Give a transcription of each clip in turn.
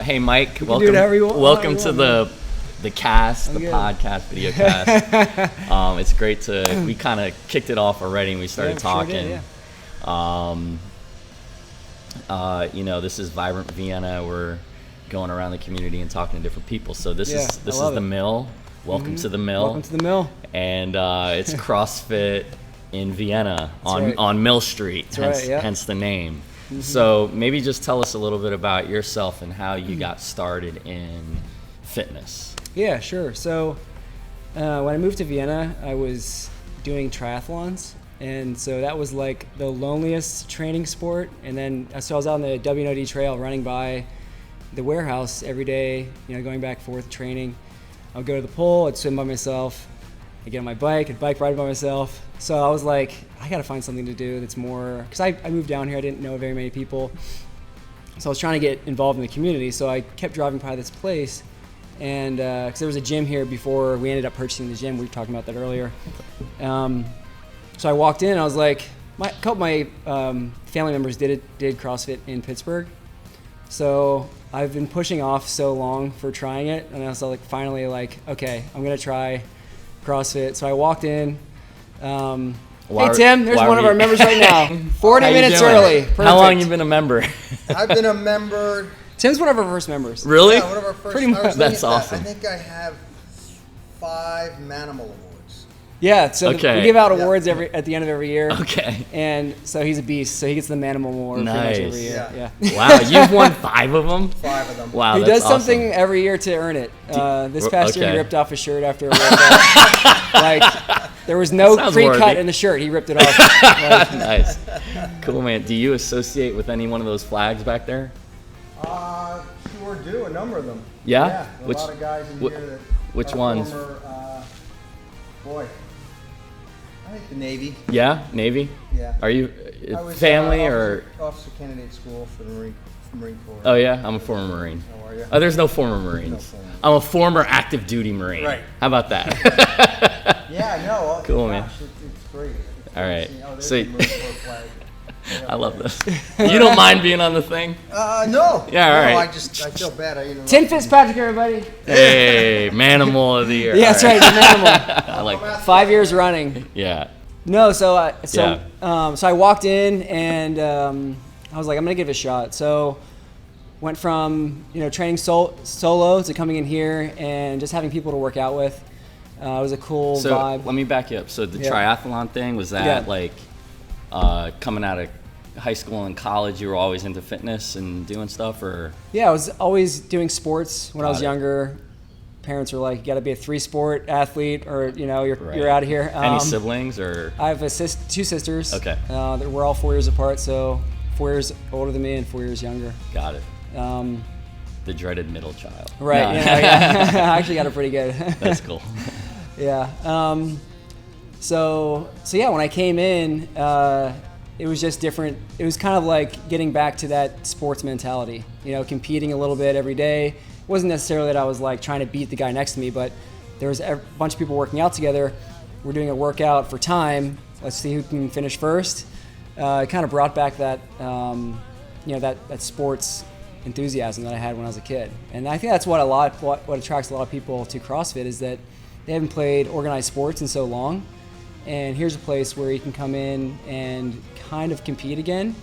Hey, Mike. Welcome to the cast, the podcast, video cast. It's great to. We kind of kicked it off already, and we started talking. Sure did, This is Vibrant Vienna. We're going around the community and talking to different people. So this is the mill. Welcome to the mill. Welcome to the mill. And it's CrossFit in Vienna on Mill Street. Hence the name. Mm-hmm. So maybe just tell us a little bit about yourself and how you got started in fitness. Yeah, sure. So when I moved to Vienna, I was doing triathlons. And so that was like the loneliest training sport. And then so I was out on the WNOD trail running by the warehouse every day, going back and forth training. I'd go to the pool, I'd swim by myself, I'd get on my bike, I'd bike ride by myself. So I was like, I got to find something to do that's more, because I moved down here, I didn't know very many people. So I was trying to get involved in the community. So I kept driving by this place, and because there was a gym here before we ended up purchasing the gym. We were talking about that earlier. So I walked in, and I was like, a couple of my family members did CrossFit in Pittsburgh. So I've been pushing off so long for trying it, and I was finally okay, I'm gonna try CrossFit. So I walked in. Hey Tim, there's one of our members right now. 40 minutes early. Perfect. How long you been a member? I've been a member. Tim's one of our first members. Really? Yeah, one of our first. Pretty much. That's awesome. I think I have 5 Manimal Awards. Yeah, so we give out awards at the end of every year. Okay. And so he's a beast, so he gets the Manimal Award pretty much every year. Yeah. Wow, you've won 5 of them? 5 of them. Wow, he does something every year to earn it. This past year, he ripped off his shirt after a workout. There was no pre-cut in the shirt. He ripped it off. Nice. Cool, man. Do you associate with any one of those flags back there? Sure do. A number of them. Yeah? A lot of guys in here that which ones? I think the Navy. Yeah? Navy? Yeah. Are you family or? Officer candidate school for the Marine Corps. Oh, yeah? I'm a former Marine. How are you? Oh, there's no former Marines. I'm a former active duty Marine. Right. How about that? Yeah, no. Cool, man. It's great. All right. So the Marine Corps flag. I love this. You don't mind being on the thing? No. Yeah, all right. I feel bad. Tim Fitzpatrick, everybody. Hey, Manimal of the year. Yeah, that's right, the Manimal. I like that. 5 years running. Yeah. No, so I walked in and I was like, I'm gonna give it a shot. So went from training solo to coming in here and just having people to work out with. It was a cool vibe. Let me back you up. So the triathlon thing, was that coming out of high school and college, you were always into fitness and doing stuff, or? Yeah, I was always doing sports when I was younger. Parents were like, you got to be a 3-sport athlete, or you're out of here. Any siblings, or? I have 2 sisters. Okay. We're all 4 years apart, so 4 years older than me and 4 years younger. Got it. The dreaded middle child. Right. No. I actually got it pretty good. That's cool. Yeah. So when I came in, it was just different. It was kind of like getting back to that sports mentality, competing a little bit every day. It wasn't necessarily that I was trying to beat the guy next to me, but there was a bunch of people working out together. We're doing a workout for time. Let's see who can finish first. It kind of brought back that, that sports enthusiasm that I had when I was a kid. And I think that's what attracts a lot of people to CrossFit, is that they haven't played organized sports in so long. And here's a place where you can come in and kind of compete again.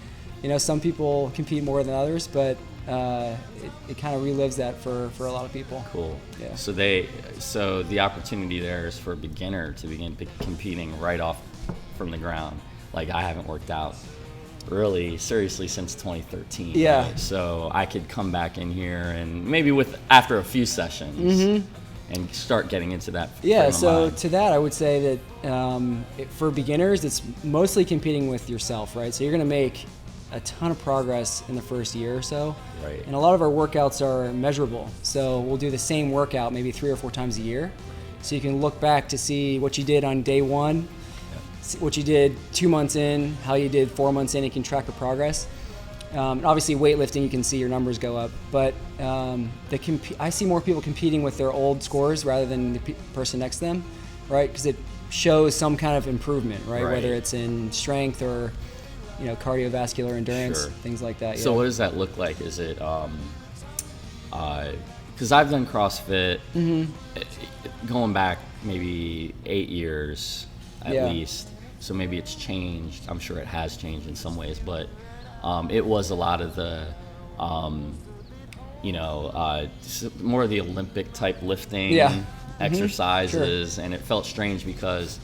Some people compete more than others, but it kind of relives that for a lot of people. Cool. Yeah. So the opportunity there is for a beginner to begin competing right off from the ground. Like, I haven't worked out really seriously since 2013. Yeah. Right? So I could come back in here and maybe after a few sessions. Mm-hmm. And start getting into that. Yeah, so to that, I would say that for beginners, it's mostly competing with yourself, right? So you're going to make a ton of progress in the first year or so. Right. And a lot of our workouts are measurable. So we'll do the same workout maybe 3 or 4 times a year. So you can look back to see what you did on day 1, what you did 2 months in, how you did 4 months in. You can track your progress. Obviously, weightlifting, you can see your numbers go up, but I see more people competing with their old scores rather than the person next to them, right? Because it shows some kind of improvement, right? Whether it's in strength or cardiovascular endurance, things like that. So what does that look like? Is it because I've done CrossFit going back maybe 8 years at least. So maybe it's changed. I'm sure it has changed in some ways, but it was a lot of the, more of the Olympic type lifting exercises, and it felt strange because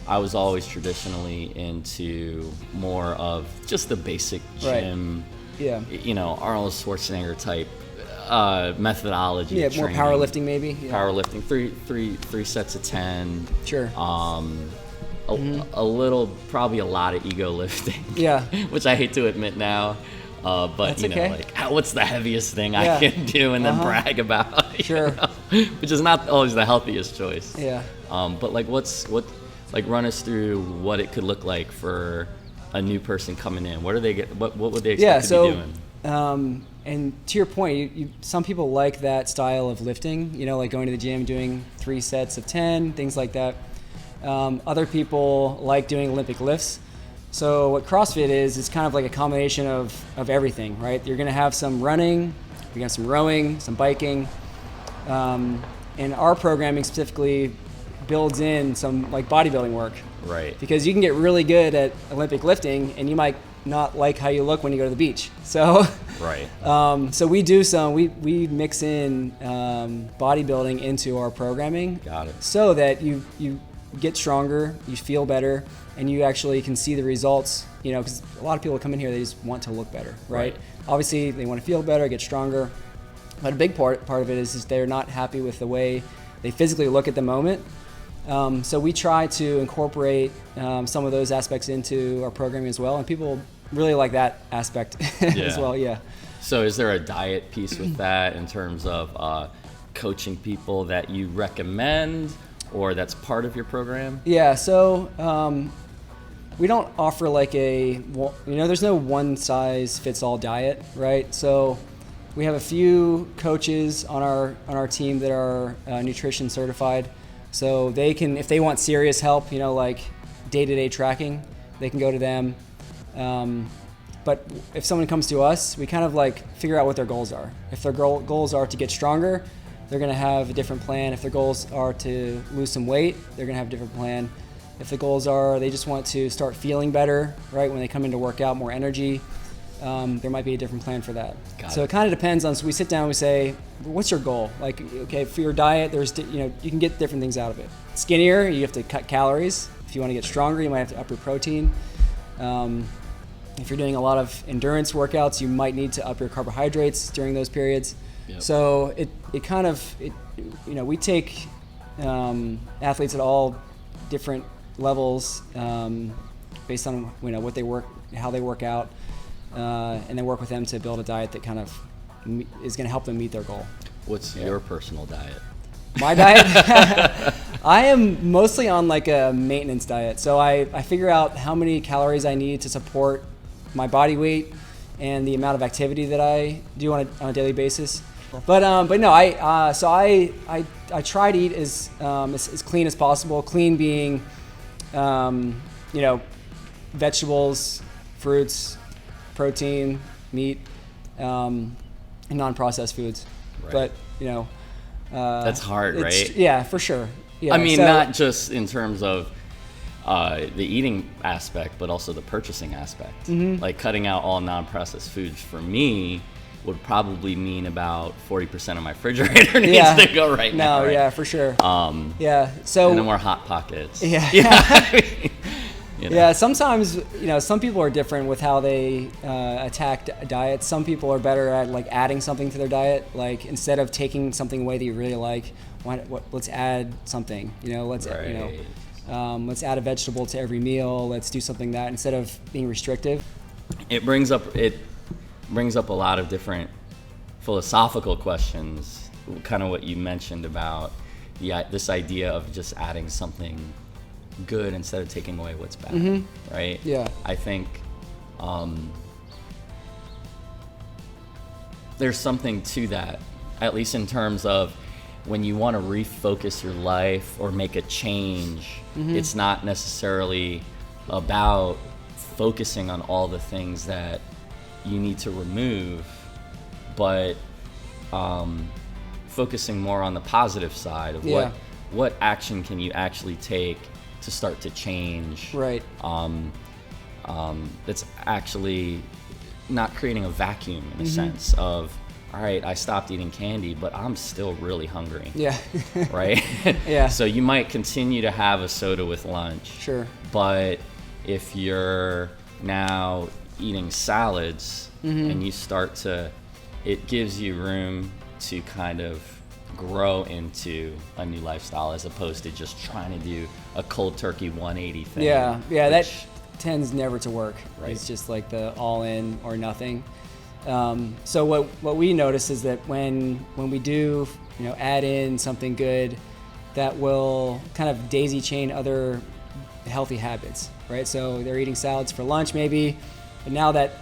I was always traditionally into more of just the basic gym, Arnold Schwarzenegger type methodology. Yeah, more powerlifting maybe. Powerlifting, three sets of 10. Sure. A little, probably a lot of ego lifting. Yeah. Which I hate to admit now. But that's okay. What's the heaviest thing I can do and then brag about? Sure. Which is not always the healthiest choice. Yeah. But run us through what it could look like for a new person coming in. What would they expect to be doing? And to your point, some people like that style of lifting, like going to the gym, doing 3 sets of 10, things like that. Other people like doing Olympic lifts. So what CrossFit is kind of like a combination of everything, right? You're going to have some running, you got some rowing, some biking, and our programming specifically builds in some like bodybuilding work. Right. Because you can get really good at Olympic lifting and you might not like how you look when you go to the beach. So right. So we do we mix in bodybuilding into our programming. Got it. So that you get stronger, you feel better, and you actually can see the results, because a lot of people come in here, they just want to look better, right? Obviously, they want to feel better, get stronger, but a big part of it is they're not happy with the way they physically look at the moment. So we try to incorporate some of those aspects into our programming as well, and people really like that aspect as well, yeah. So is there a diet piece with that in terms of coaching people that you recommend, or that's part of your program? Yeah, so we don't offer there's no one size fits all diet, right? So we have a few coaches on our team that are nutrition certified. So they can, if they want serious help, like day-to-day tracking, they can go to them. But if someone comes to us, we kind of figure out what their goals are. If their goals are to get stronger, they're going to have a different plan. If their goals are to lose some weight, they're going to have a different plan. If the goals are they just want to start feeling better, right, when they come in to work out, more energy, there might be a different plan for that. So it kind of depends on, so we sit down and we say, what's your goal? Okay, for your diet, you can get different things out of it. Skinnier, you have to cut calories. If you want to get stronger, you might have to up your protein. If you're doing a lot of endurance workouts, you might need to up your carbohydrates during those periods. Yep. So we take athletes at all different levels based on what they work, how they work out, and then work with them to build a diet that kind of is going to help them meet their goal. What's your personal diet? My diet? I am mostly on a maintenance diet. So I figure out how many calories I need to support my body weight and the amount of activity that I do on a daily basis. But no, I try to eat as clean as possible. Clean being, vegetables, fruits, protein, meat, and non-processed foods. Right. But that's hard, right? Yeah, for sure. Yeah, I mean, not just in terms of the eating aspect, but also the purchasing aspect. Mm-hmm. Like cutting out all non-processed foods for me would probably mean about 40% of my refrigerator needs to go right now. Right? Yeah, for sure. So and no more Hot Pockets. Yeah, sometimes some people are different with how they attack diets. Some people are better at adding something to their diet. Instead of taking something away that you really like, let's add something. Let's add a vegetable to every meal. Let's do something that instead of being restrictive. It brings up a lot of different philosophical questions. Kind of what you mentioned about this idea of just adding something good instead of taking away what's bad, right? Yeah. I think there's something to that, at least in terms of when you want to refocus your life or make a change, it's not necessarily about focusing on all the things that you need to remove, but focusing more on the positive side of what action can you actually take to start to change. Right. That's actually not creating a vacuum in a sense of, all right, I stopped eating candy, but I'm still really hungry. Yeah. Right? Yeah. So you might continue to have a soda with lunch. Sure. But if you're now eating salads and you start to, it gives you room to kind of grow into a new lifestyle as opposed to just trying to do a cold turkey 180 thing. Yeah. Yeah. That tends never to work. Right. It's just like the all in or nothing. So what we notice is that when we do, add in something good, that will kind of daisy chain other healthy habits, right? So they're eating salads for lunch maybe, but now that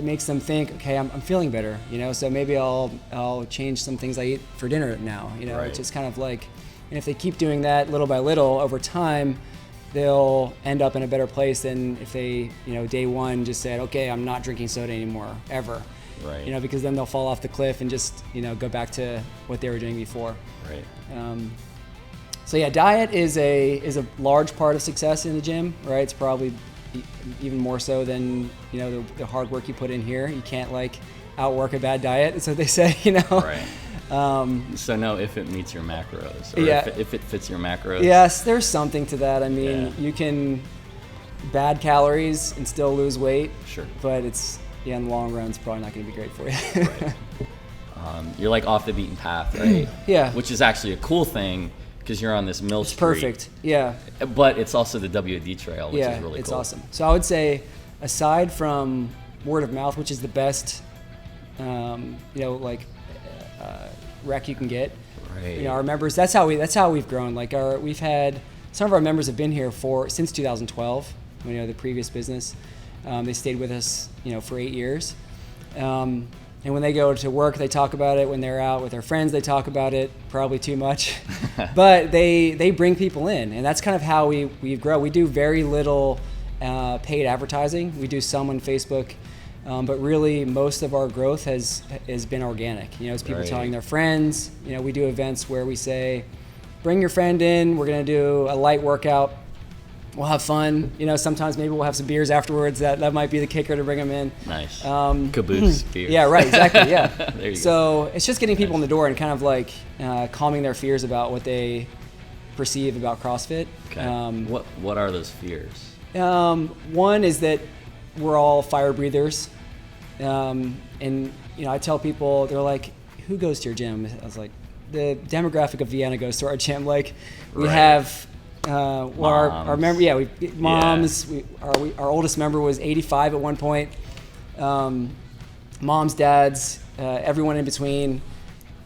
makes them think, okay, I'm feeling better, so maybe I'll change some things I eat for dinner now, Right. It's just kind of like, and if they keep doing that little by little over time, they'll end up in a better place than if they, day one just said, okay, I'm not drinking soda anymore, ever. Right. Because then they'll fall off the cliff and just, go back to what they were doing before. Right. So yeah, diet is a large part of success in the gym, right? It's probably even more so than, the hard work you put in here. You can't outwork a bad diet, so they say, Right. So no, if it meets your macros, or if it fits your macros. Yes, there's something to that. I mean, you can bad calories and still lose weight. Sure. But in the long run, it's probably not going to be great for you. Right. You're off the beaten path, right? Yeah. Which is actually a cool thing because you're on this Mill Street. Perfect. Yeah. But it's also the WD trail, which is really it's cool. awesome. So I would say, aside from word of mouth, which is the best, rec you can get. Right. Our members. That's how we've grown. We've had some of our members have been here since 2012. The previous business. They stayed with us, for 8 years. And when they go to work, they talk about it. When they're out with their friends, they talk about it, probably too much. But they bring people in, and that's kind of how we grow. We do very little paid advertising. We do some on Facebook, but really most of our growth has been organic. It's people telling their friends. We do events where we say, bring your friend in. We're going to do a light workout. We'll have fun. Sometimes maybe we'll have some beers afterwards. That might be the kicker to bring them in. Nice. Caboose beers. Yeah, right, exactly, yeah. There you go. It's just getting people in the door and kind of calming their fears about what they perceive about CrossFit. Okay. What are those fears? One is that we're all fire breathers. And, I tell people, they're like, who goes to your gym? I was like, the demographic of Vienna goes to our gym. We have... our member, moms. Yeah. Our oldest member was 85 at one point. Moms, dads, everyone in between.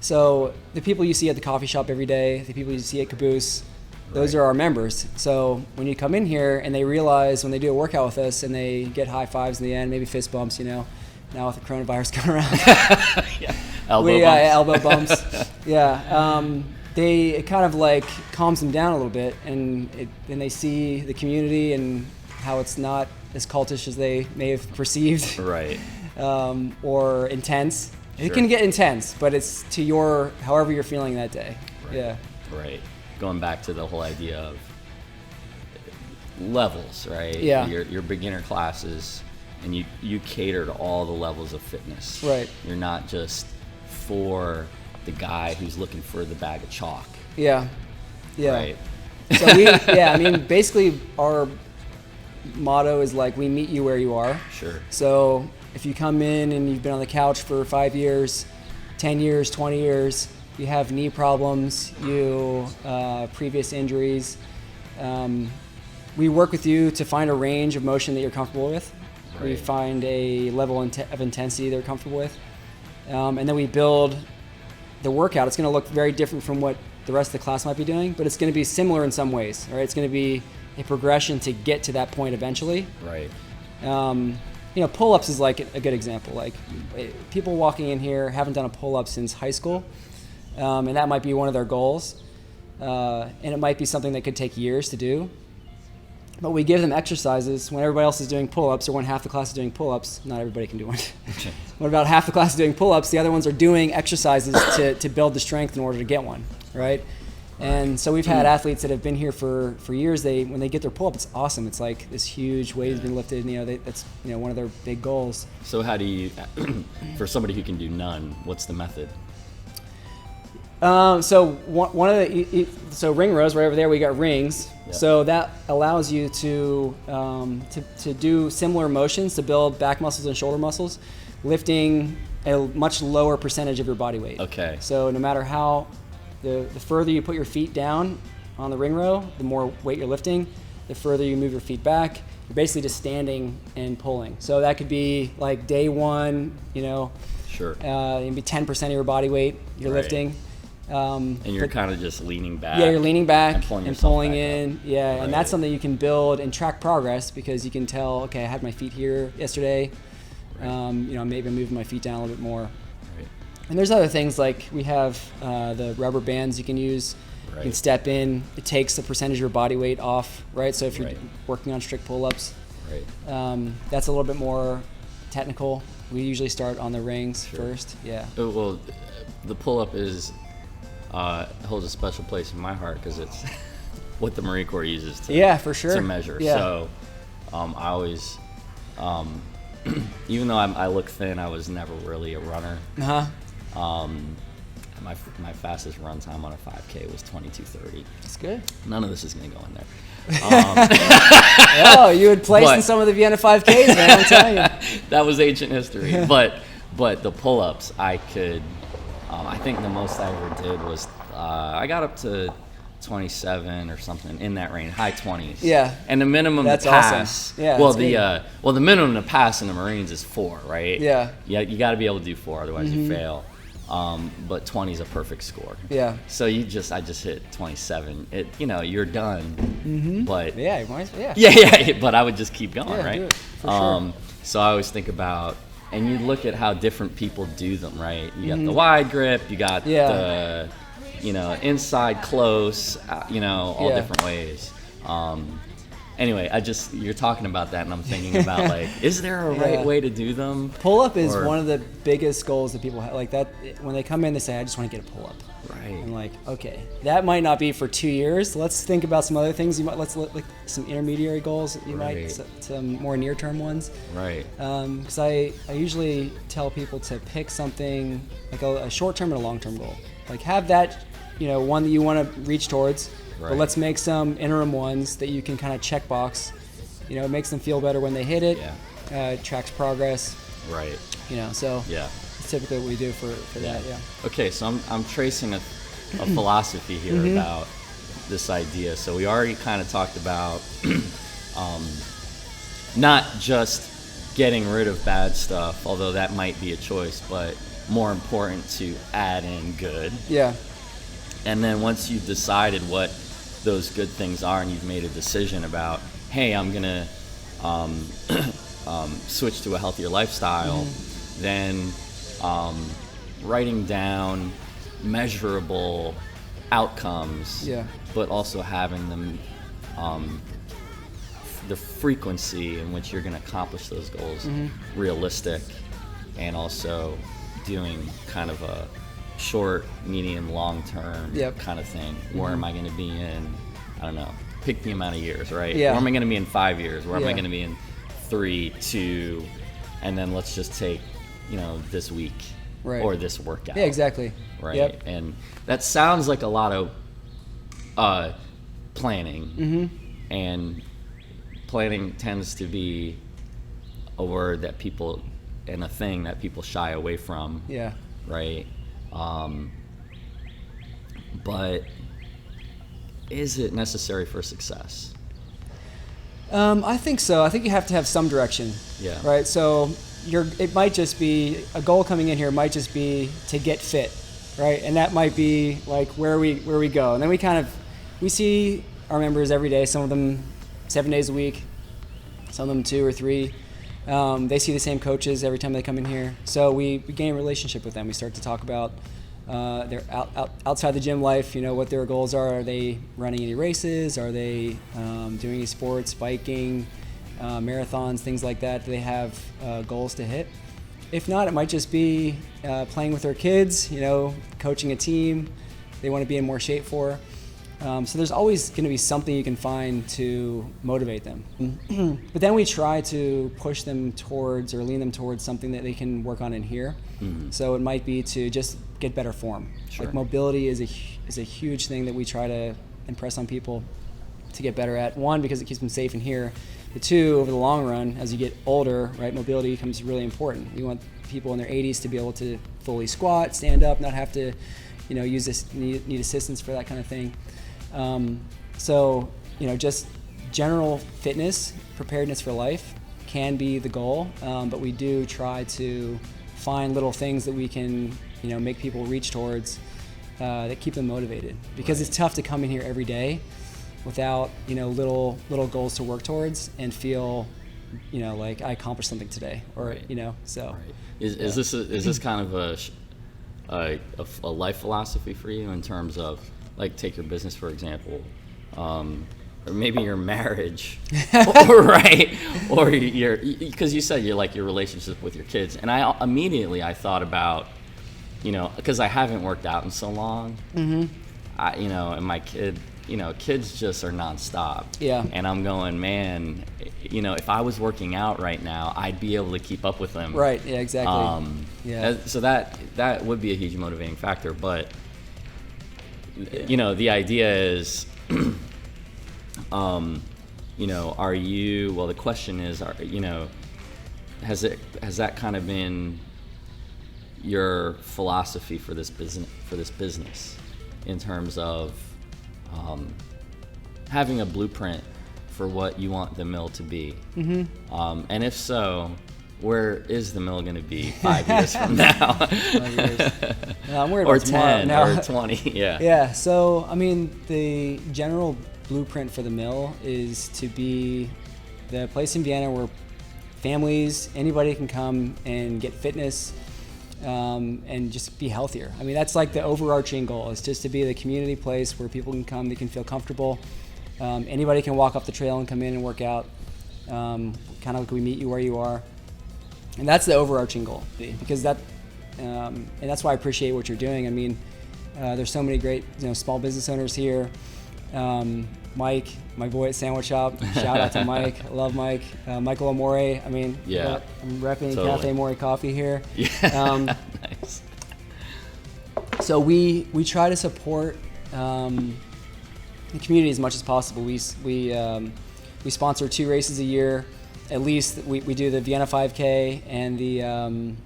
So the people you see at the coffee shop every day, the people you see at Caboose, those are our members. So when you come in here and they realize when they do a workout with us and they get high fives in the end, maybe fist bumps, now with the coronavirus coming around. Elbow bumps. Yeah. It kind of calms them down a little bit, and then they see the community and how it's not as cultish as they may have perceived, right? Or intense. Sure. It can get intense, but it's to however you're feeling that day. Right. Yeah. Right. Going back to the whole idea of levels, right? Yeah. Your beginner classes, and you cater to all the levels of fitness. Right. You're not just for the guy who's looking for the bag of chalk. Yeah. Yeah. Right. So basically our motto is we meet you where you are. Sure. So if you come in and you've been on the couch for 5 years, 10 years, 20 years, you have knee problems, previous injuries, we work with you to find a range of motion that you're comfortable with. Right. We find a level of intensity they're comfortable with. And then we build the workout. It's going to look very different from what the rest of the class might be doing, but it's going to be similar in some ways. Right? It's going to be a progression to get to that point eventually. Right. Pull-ups is a good example. People walking in here haven't done a pull-up since high school, and that might be one of their goals. And it might be something that could take years to do. But we give them exercises when everybody else is doing pull-ups, or when half the class is doing pull-ups. Not everybody can do one. When about half the class is doing pull-ups, the other ones are doing exercises to build the strength in order to get one, right? And so we've had athletes that have been here for years. When they get their pull-up, it's awesome. It's like this huge weight has been lifted, and that's one of their big goals. So how do you, for somebody who can do none, what's the method? So one of the ring rows right over there, we got rings. Yep. So that allows you to do similar motions to build back muscles and shoulder muscles, lifting a much lower percentage of your body weight. Okay. So no matter how, the further you put your feet down on the ring row, the more weight you're lifting. The further you move your feet back, you're basically just standing and pulling. So that could be like day one, Sure. Maybe 10% of your body weight you're lifting. And you're kind of just leaning back. Yeah, you're leaning back and pulling in. Up. Yeah, right. And that's something you can build and track progress, because you can tell, okay, I had my feet here yesterday. Right. Maybe I'm moving my feet down a little bit more. Right. And there's other things like we have the rubber bands you can use. Right. You can step in. It takes a percentage of your body weight off, right? So if you're working on strict pull-ups, that's a little bit more technical. We usually start on the rings first. Yeah. Well, the pull-up holds a special place in my heart, because it's what the Marine Corps uses to measure. Yeah. So I always, even though I look thin, I was never really a runner. My fastest run time on a 5K was 22:30. That's good. None of this is going to go in there. Oh, you had placed in some of the Vienna 5Ks, man, I'm telling you. That was ancient history. But the pull-ups, I could, I think the most I ever did was, I got up to 27 or something, in that range, high 20s. Yeah. And the minimum to pass. Awesome. Yeah. Well, the minimum to pass in the Marines is 4, right? Yeah. Yeah. You got to be able to do 4, otherwise you fail. But 20 is a perfect score. Yeah. So I just hit 27. You're done. But yeah. But I would just keep going, right? Do it, for sure. So I always think about, and you look at how different people do them, right? You got the wide grip, you got the, inside close, all different ways. Anyway, you're talking about that, and I'm thinking about, like, is there a right way to do them? Pull-up is one of the biggest goals that people have. Like that, when they come in, they say, I just want to get a pull-up. Right. I'm like, okay, that might not be for 2 years. Let's think about some other things. Let's look like some intermediary goals. Some more near-term ones. Right. Because I usually tell people to pick something like a short-term and a long-term goal. Like have that, one that you want to reach towards. Right. But let's make some interim ones that you can kind of check box. It makes them feel better when they hit it. Yeah. Tracks progress. Right. So it's typically what we do for that. Yeah. Okay, so I'm tracing a philosophy here about this idea. So we already kind of talked about not just getting rid of bad stuff, although that might be a choice, but more important to add in good. Yeah. And then once you've decided what those good things are, and you've made a decision about, hey, I'm gonna switch to a healthier lifestyle, then writing down measurable outcomes, but also having them the frequency in which you're going to accomplish those goals realistic, and also doing kind of a short, medium, long-term kind of thing. Where am I going to be in, I don't know, pick the amount of years, right? Where am I going to be in 5 years? Where am I going to be in 3, 2, and then let's just take, this week or this workout. Yeah, exactly. Right. Yep. And that sounds like a lot of planning, and planning tends to be a word that people, and a thing that people shy away from. Yeah. Right. But is it necessary for success? I think so. I think you have to have some direction. Yeah. Right. So it might just be a goal coming in here. Might just be to get fit, right? And that might be like where we go. And then we see our members every day. Some of them 7 days a week. Some of them 2 or 3. They see the same coaches every time they come in here. So we gain a relationship with them. We start to talk about their outside the gym life, what their goals are. Are they running any races? Are they doing any sports, biking, marathons, things like that? Do they have goals to hit? If not, it might just be playing with their kids, coaching a team they want to be in more shape for. So there's always going to be something you can find to motivate them. But then we try to push them towards or lean them towards something that they can work on in here. Mm-hmm. So it might be to just get better form. Sure. Like mobility is a huge thing that we try to impress on people to get better at. One, because it keeps them safe in here. But two, over the long run, as you get older, right, mobility becomes really important. We want people in their 80s to be able to fully squat, need assistance for that kind of thing. So just general fitness, preparedness for life can be the goal, but we do try to find little things that we can, make people reach towards that keep them motivated. Because It's tough to come in here every day without, little goals to work towards and feel, like I accomplished something today, or so. Right. Is this kind of a life philosophy for you in terms of, like, take your business for example, or maybe your marriage, right? Or because you said your relationship with your kids, and I immediately thought about, because I haven't worked out in so long, mm-hmm. And my kids just are nonstop. Yeah. And I'm going, man, if I was working out right now, I'd be able to keep up with them. Right. Yeah. Exactly. So that would be a huge motivating factor, but. The idea is, are you? Well, the question is, has that kind of been your philosophy for this business, in terms of having a blueprint for what you want the mill to be? Mm-hmm. And if so, where is the mill going to be 5 years from now? 5 years. I'm worried or about 10 tomorrow. Or 20, yeah. Yeah, so, the general blueprint for the mill is to be the place in Vienna where families, anybody can come and get fitness and just be healthier. That's like the overarching goal, is just to be the community place where people can come, they can feel comfortable. Anybody can walk up the trail and come in and work out, kind of like we meet you where you are. And that's the overarching goal, because and that's why I appreciate what you're doing. There's so many great, small business owners here. Mike, my boy at Sandwich Shop, shout out to Mike. I love Mike. Michael Amore. I'm repping totally. Cafe Amore Coffee here. Yeah. Nice. So we try to support the community as much as possible. We sponsor 2 races a year. At least we do the Vienna 5K and the and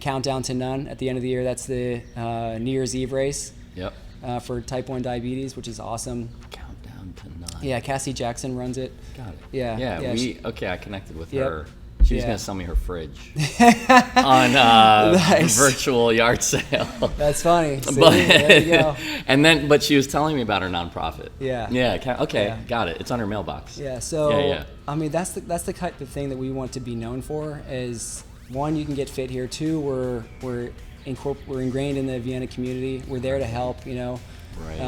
Countdown to None at the end of the year. That's the New Year's Eve race. Yep. For type 1 diabetes, which is awesome. Countdown to None. Yeah, Cassie Jackson runs it. Got it. Yeah. I connected with yep. her. She was going to sell me her fridge on nice. Virtual yard sale. That's funny. See, there you go. But she was telling me about her nonprofit. Yeah. Yeah. Okay. Yeah. Got it. It's on her mailbox. Yeah. So that's the type of thing that we want to be known for. Is one, you can get fit here. Two, we're ingrained in the Vienna community. We're there to help. Right.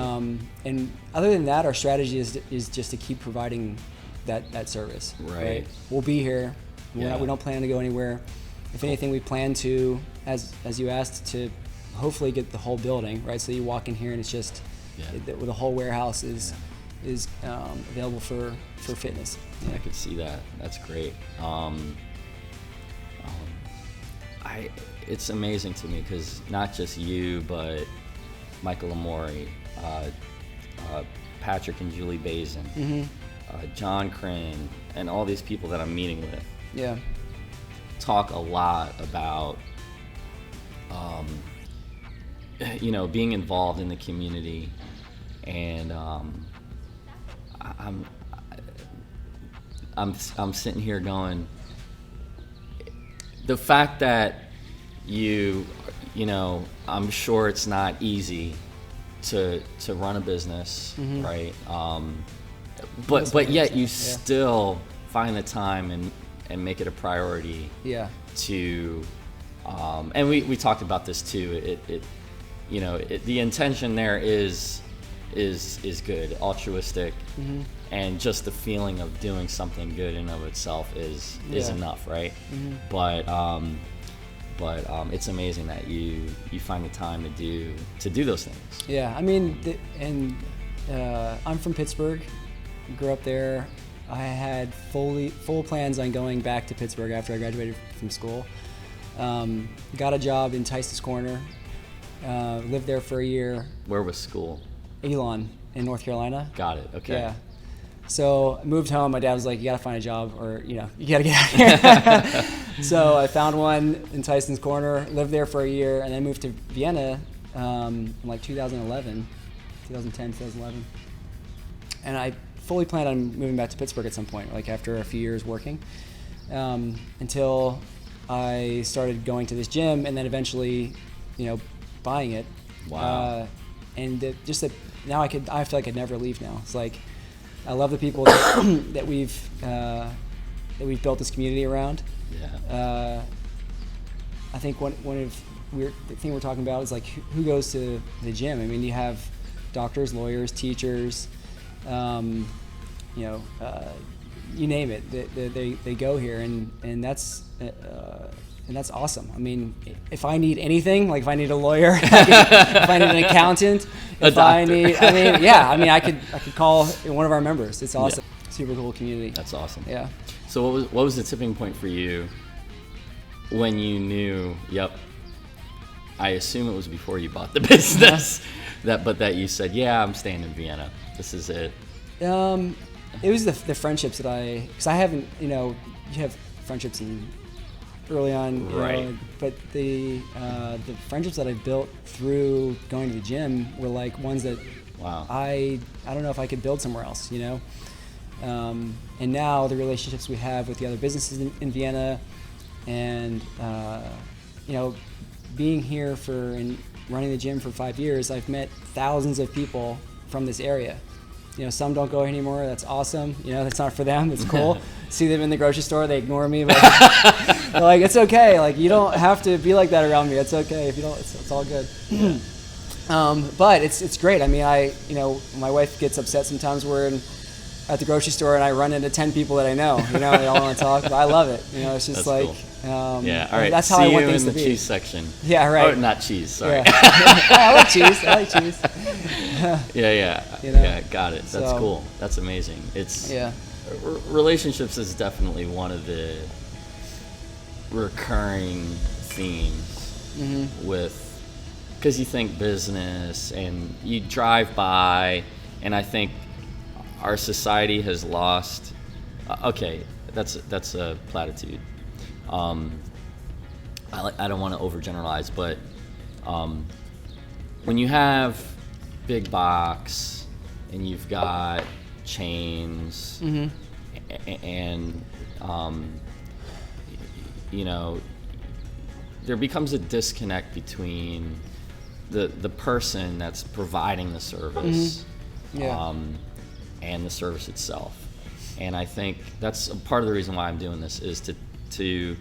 And other than that, our strategy is just to keep providing that service. Right. We'll be here. We don't plan to go anywhere. If anything, we plan to, as you asked, to hopefully get the whole building, right? So you walk in here and it's just the whole warehouse is available for fitness. Yeah. I could see that. That's great. It's amazing to me because not just you, but Michael Amore, Patrick and Julie Bazin, mm-hmm. John Crane, and all these people that I'm meeting with. Yeah. Talk a lot about, being involved in the community, and I'm sitting here going, the fact that I'm sure it's not easy to run a business, mm-hmm. right? But yet you still find the time and make it a priority to and we talked about this too. the intention there is good, altruistic, and just the feeling of doing something good in and of itself is enough, right? But it's amazing that you find the time to do those things. Yeah, I mean, I'm from Pittsburgh, grew up there. I had full plans on going back to Pittsburgh after I graduated from school. Got a job in Tyson's Corner, lived there for a year. Where was school? Elon in North Carolina. Got it, okay. Yeah. So I moved home. My dad was like, you gotta find a job, or you gotta get out of here. So I found one in Tyson's Corner, lived there for a year, and then moved to Vienna in like 2010, 2011. And I fully planned on moving back to Pittsburgh at some point, like after a few years working, until I started going to this gym, and then eventually, buying it. Wow. Now I feel like I'd never leave now. It's like, I love the people that we've built this community around. Yeah. I think one of the thing we're talking about is like who goes to the gym. I mean, you have doctors, lawyers, teachers, you name it. They go here, and that's awesome. I mean, if I need anything, like if I need a lawyer, if I need an accountant, I could call one of our members. It's awesome. Yeah. Super cool community. That's awesome. Yeah. So what was the tipping point for you when you knew? Yep. I assume it was before you bought the business. that you said, yeah, I'm staying in Vienna. This is it. It was the friendships that because I haven't, you have friendships early on, right? But the friendships that I built through going to the gym were like ones that, wow, I don't know if I could build somewhere else, and now the relationships we have with the other businesses in Vienna, and being here and running the gym for 5 years, I've met thousands of people from this area. Some don't go anymore. That's awesome. That's not for them. It's cool. See them in the grocery store, they ignore me, but they're like, it's okay. Like, you don't have to be like that around me. It's okay if you don't. It's all good. But it's great. I mean, my wife gets upset sometimes. We're at the grocery store and I run into 10 people that I know. They all want to talk, but I love it. It's just that's like. Cool. Yeah. All right. That's how I want things to be. See you in the cheese section. Yeah. Right. Oh, not cheese. Sorry. Yeah. I like cheese. Yeah. Yeah. Got it. That's cool. That's amazing. It's relationships is definitely one of the recurring themes because you think business and you drive by, and I think our society has lost. Okay, that's a platitude. I don't want to overgeneralize, but when you have big box and you've got chains and there becomes a disconnect between the person that's providing the service and the service itself. And I think that's a part of the reason why I'm doing this is to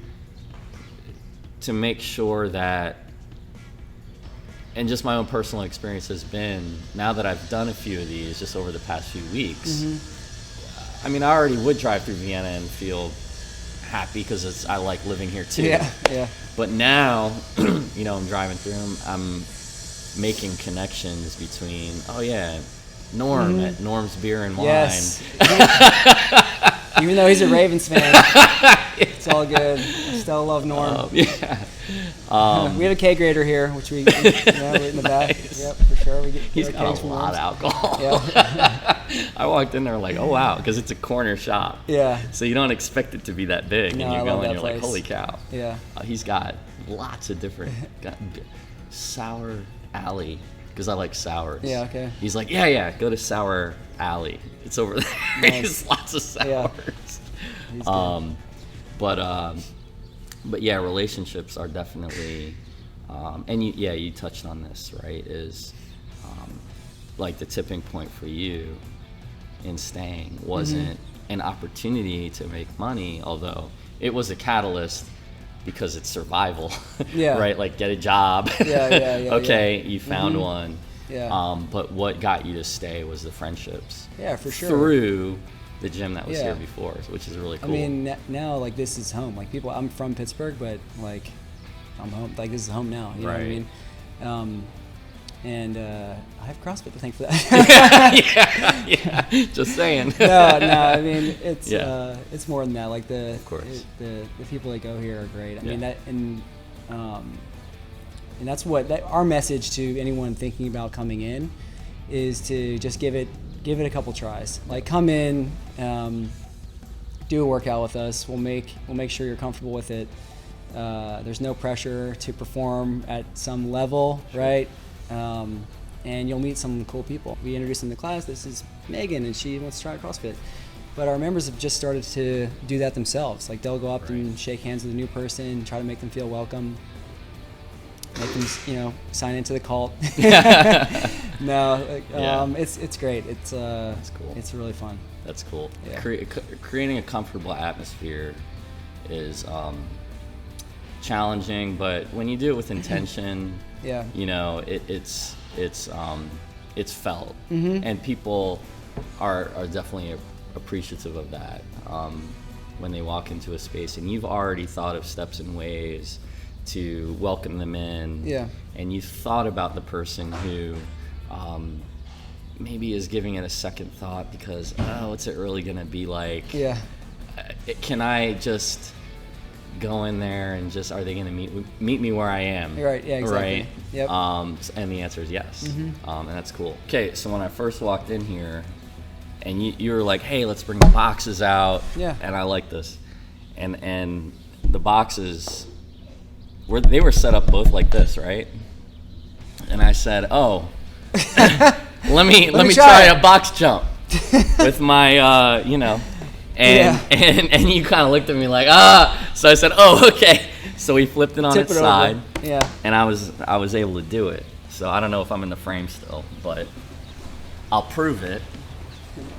make sure that, and just my own personal experience has been, now that I've done a few of these just over the past few weeks, I mean, I already would drive through Vienna and feel happy because I like living here too. Yeah. But now, I'm driving through them, I'm making connections between, Norm at Norm's Beer and Wine. Yes. Even though he's a Ravens fan, it's all good. I still love Norm. We have a K grader here, which we right in the back. Nice. Yep, for sure. He's got a lot of alcohol. Yeah. I walked in there like, oh wow, because it's a corner shop. Yeah. So you don't expect it to be that big, No, and you I go love and that you're place. like, holy cow. Yeah. He's got lots of different Sour Alley. Because I like sours. Yeah, okay. He's like, go to Sour Alley. It's over there. Nice. There's lots of sours. Yeah. But yeah, relationships are definitely, and you touched on this, right? Is like the tipping point for you in staying wasn't an opportunity to make money, although it was a catalyst because it's survival, Yeah. right? Like get a job. Yeah. Okay, you found one. Yeah. But what got you to stay was the friendships. Yeah, for sure. Through the gym that was Yeah. here before, which is really cool. I mean, now like this is home. Like I'm from Pittsburgh, but like I'm home. Like this is home now. You know what I mean? And I have CrossFit to thank for that. yeah. Just saying. No. I mean, it's more than that. Like the people that go here are great. I mean that, and that's our message to anyone thinking about coming in is to just give it a couple tries. Like come in, do a workout with us. We'll make sure you're comfortable with it. There's no pressure to perform at some level, right? And you'll meet some cool people. We introduced them to class. This is Megan, and she wants to try CrossFit. But our members have just started to do that themselves. Like they'll go up and shake hands with a new person, try to make them feel welcome, make them, sign into the cult. It's great. It's cool. It's really fun. That's cool. Yeah. Creating a comfortable atmosphere is challenging, but when you do it with intention, it's felt, and people are definitely appreciative of that when they walk into a space, and you've already thought of steps and ways to welcome them in, and you thought about the person who maybe is giving it a second thought because what's it really gonna be like? Can I just go in there and just, are they going to meet me where I am? Right, yeah, exactly. Right? Yep. And the answer is yes. And that's cool. Okay, so when I first walked in here, and you were like, hey, let's bring the boxes out. Yeah. And I like this. And the boxes, they were set up both like this, right? And I said, oh, let me try a box jump with my, And you kind of looked at me like, So I said, oh, okay. So we flipped it on its side. Over. Yeah. And I was able to do it. So I don't know if I'm in the frame still, but I'll prove it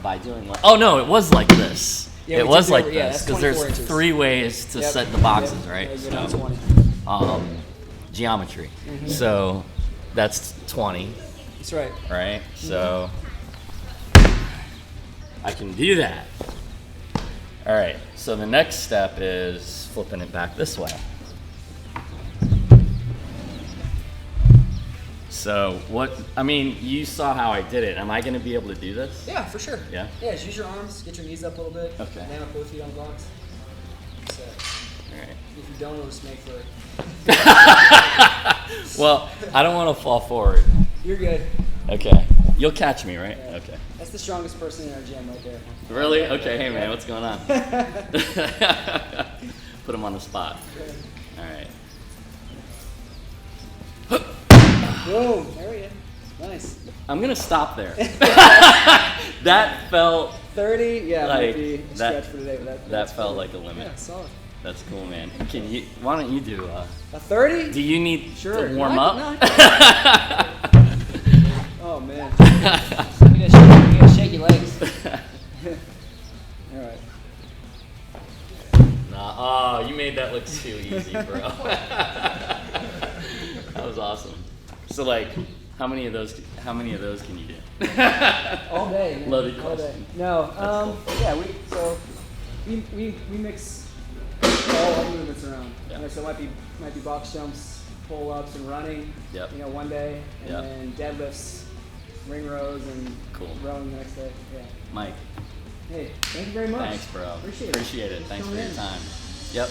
by doing like, oh no, it was like this. Yeah, it was like this because there's 3 ways to set the boxes, right? So, geometry. So that's 20. That's right. Right? So I can do that. All right, so the next step is flipping it back this way. So you saw how I did it. Am I gonna be able to do this? Yeah, for sure. Yeah? Yeah, just use your arms, get your knees up a little bit. Okay. Land up both feet on the blocks. So, all right. if you don't, it'll just make for Well, I don't want to fall forward. You're good. Okay. You'll catch me, right? Yeah. Okay. That's the strongest person in our gym right there. Really? Okay, hey man, what's going on? Put him on the spot. All right. Boom, there we go. Nice. I'm gonna stop there. That felt 30, yeah, like might be a stretch for today, but that felt like a limit. Yeah, solid. That's cool, man. Why don't you do a 30? Do you need to warm up? Oh man. You gotta shake your legs. All right. Nah, you made that look too easy, bro. That was awesome. So like, how many of those can you do? All day. Man. Loaded all question. Day. No. Cool. Yeah. We mix all our movements around. Yeah. So it might be box jumps, pull ups, and running. Yep. One day, and Yep. then deadlifts, ring rows, and rowing the next day. Yeah. Mike. Hey, thank you very much. Thanks, bro. Appreciate it. Thanks for your time. Yep.